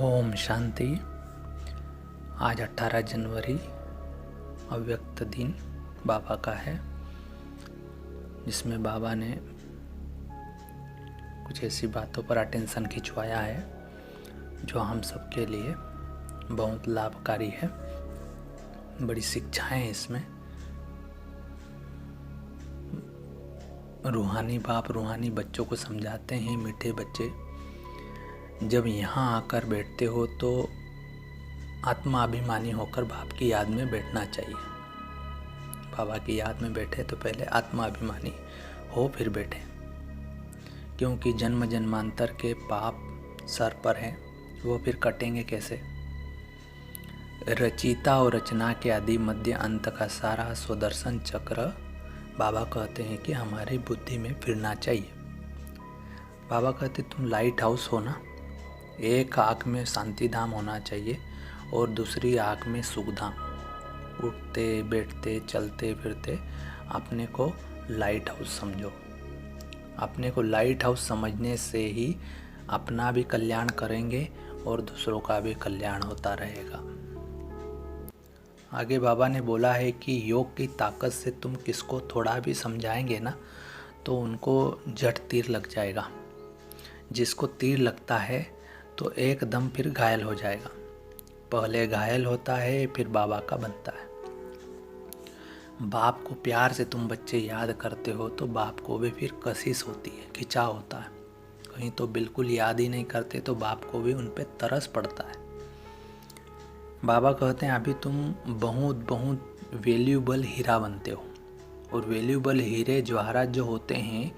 ओम शांति। आज 18 जनवरी अव्यक्त दिन बाबा का है, जिसमें बाबा ने कुछ ऐसी बातों पर अटेंशन खिंचवाया है जो हम सबके लिए बहुत लाभकारी है। बड़ी शिक्षाएं हैं इसमें। रूहानी बाप रूहानी बच्चों को समझाते हैं, मीठे बच्चे जब यहाँ आकर बैठते हो तो आत्माभिमानी होकर बाप की याद में बैठना चाहिए। बाबा की याद में बैठे तो पहले आत्माभिमानी हो फिर बैठे, क्योंकि जन्म जन्मांतर के पाप सर पर हैं, वो फिर कटेंगे कैसे। रचिता और रचना के आदि मध्य अंत का सारा स्वदर्शन चक्र बाबा कहते हैं कि हमारी बुद्धि में फिरना चाहिए। बाबा कहते तुम लाइट हाउस हो ना, एक आँख में शांति धाम होना चाहिए और दूसरी आँख में सुख धाम। उठते बैठते चलते फिरते अपने को लाइट हाउस समझो। अपने को लाइट हाउस समझने से ही अपना भी कल्याण करेंगे और दूसरों का भी कल्याण होता रहेगा। आगे बाबा ने बोला है कि योग की ताकत से तुम किसको थोड़ा भी समझाएंगे ना तो उनको झट तीर लग जाएगा। जिसको तीर लगता है तो एकदम फिर घायल हो जाएगा। पहले घायल होता है फिर बाबा का बनता है। बाप को प्यार से तुम बच्चे याद करते हो तो बाप को भी फिर कशिश होती है, खिंचाव होता है। कहीं तो बिल्कुल याद ही नहीं करते तो बाप को भी उन पे तरस पड़ता है। बाबा कहते हैं अभी तुम बहुत बहुत वैल्यूबल हीरा बनते हो, और वैल्यूबल हीरे जवाहरात जो होते हैं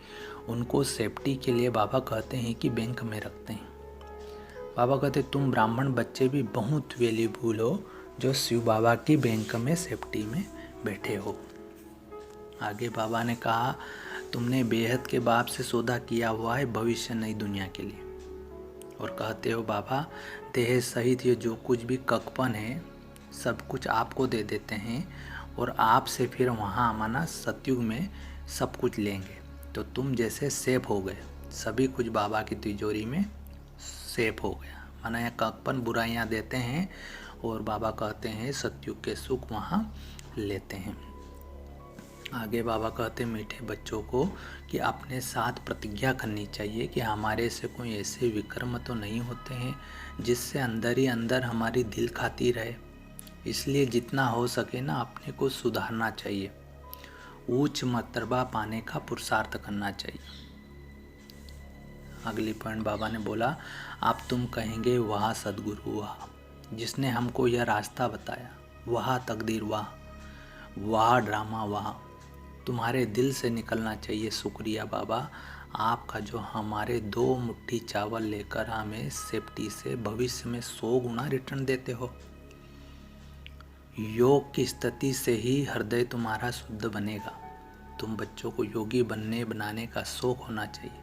उनको सेफ्टी के लिए बाबा कहते हैं कि बैंक में रखते हैं। बाबा कहते तुम ब्राह्मण बच्चे भी बहुत वैल्यूबल हो जो शिव बाबा की बैंक में सेफ्टी में बैठे हो। आगे बाबा ने कहा तुमने बेहद के बाप से सौदा किया हुआ है भविष्य नई दुनिया के लिए। और कहते हो बाबा देह सहित ये जो कुछ भी ककपन है सब कुछ आपको दे देते हैं और आपसे फिर वहाँ माना सतयुग में सब कुछ लेंगे। तो तुम जैसे सेफ हो गए, सभी कुछ बाबा की तिजोरी में सेफ हो गया। माना यहाँ ककपन बुराइयाँ देते हैं और बाबा कहते हैं सतयुग के सुख वहाँ लेते हैं। आगे बाबा कहते मीठे बच्चों को कि अपने साथ प्रतिज्ञा करनी चाहिए कि हमारे से कोई ऐसे विक्रम तो नहीं होते हैं जिससे अंदर ही अंदर हमारी दिल खाती रहे। इसलिए जितना हो सके ना अपने को सुधारना चाहिए, उच्च मर्तबा पाने का पुरुषार्थ करना चाहिए। अगली पॉइंट बाबा ने बोला अब तुम कहेंगे वाह सदगुरु वाह, जिसने हमको यह रास्ता बताया, वाह तकदीर वाह, वाह ड्रामा वाह। तुम्हारे दिल से निकलना चाहिए शुक्रिया बाबा आपका, जो हमारे 2 मुट्ठी चावल लेकर हमें सेफ्टी से भविष्य में 100 गुना रिटर्न देते हो। योग की स्थिति से ही हृदय तुम्हारा शुद्ध बनेगा। तुम बच्चों को योगी बनाने का शौक होना चाहिए।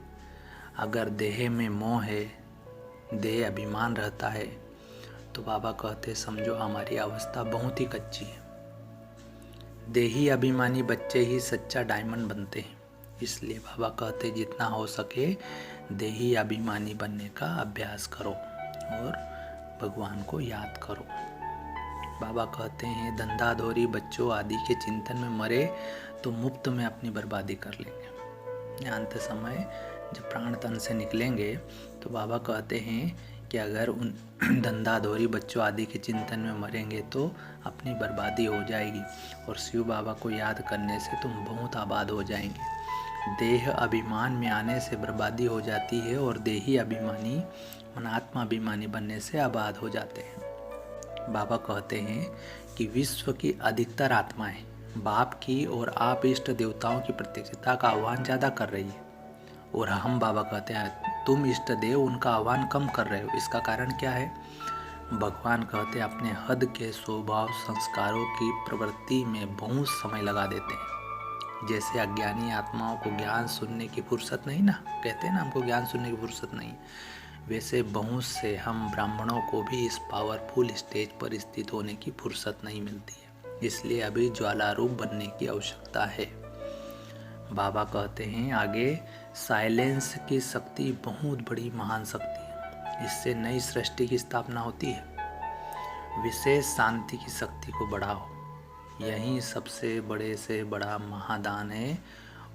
अगर देह में मोह है, देह अभिमान रहता है तो बाबा कहते समझो हमारी अवस्था बहुत ही कच्ची है। देही अभिमानी बच्चे ही सच्चा डायमंड बनते हैं। इसलिए बाबा कहते जितना हो सके देही अभिमानी बनने का अभ्यास करो और भगवान को याद करो। बाबा कहते हैं धंधाधोरी बच्चों आदि के चिंतन में मरे तो मुफ्त में अपनी बर्बादी कर लेंगे। अंत समय जब प्राण तन से निकलेंगे तो बाबा कहते हैं कि अगर उन धंधाधोरी बच्चों आदि के चिंतन में मरेंगे तो अपनी बर्बादी हो जाएगी, और शिव बाबा को याद करने से तुम बहुत आबाद हो जाएंगे। देह अभिमान में आने से बर्बादी हो जाती है और देही अभिमानी मनात्मा अभिमानी बनने से आबाद हो जाते हैं। बाबा कहते हैं कि विश्व की अधिकतर आत्माएं बाप की और आप इष्ट देवताओं की प्रत्यक्षता का आह्वान ज़्यादा कर रही है, और हम बाबा कहते हैं तुम इष्ट देव उनका आह्वान कम कर रहे हो। इसका कारण क्या है? भगवान कहते हैं अपने हद के स्वभाव संस्कारों की प्रवृत्ति में बहुत समय लगा देते हैं। जैसे अज्ञानी आत्माओं को ज्ञान सुनने की फुर्सत नहीं ना, कहते हैं ना हमको ज्ञान सुनने की फुर्सत नहीं, वैसे बहुत से हम ब्राह्मणों को भी इस पावरफुल स्टेज पर स्थित होने की फुर्सत नहीं मिलती है। इसलिए अभी ज्वालारूप बनने की आवश्यकता है। बाबा कहते हैं आगे साइलेंस की शक्ति बहुत बड़ी महान शक्ति है। इससे नई सृष्टि की स्थापना होती है। विशेष शांति की शक्ति को बढ़ाओ, यही सबसे बड़े से बड़ा महादान है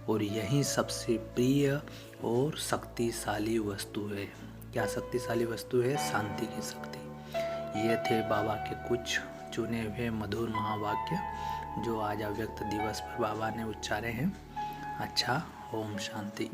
और यही सबसे प्रिय और शक्तिशाली वस्तु है। क्या शक्तिशाली वस्तु है? शांति की शक्ति। ये थे बाबा के कुछ चुने हुए मधुर महावाक्य जो आज अव्यक्त दिवस पर बाबा ने उच्चारे हैं। अच्छा, ओम शांति।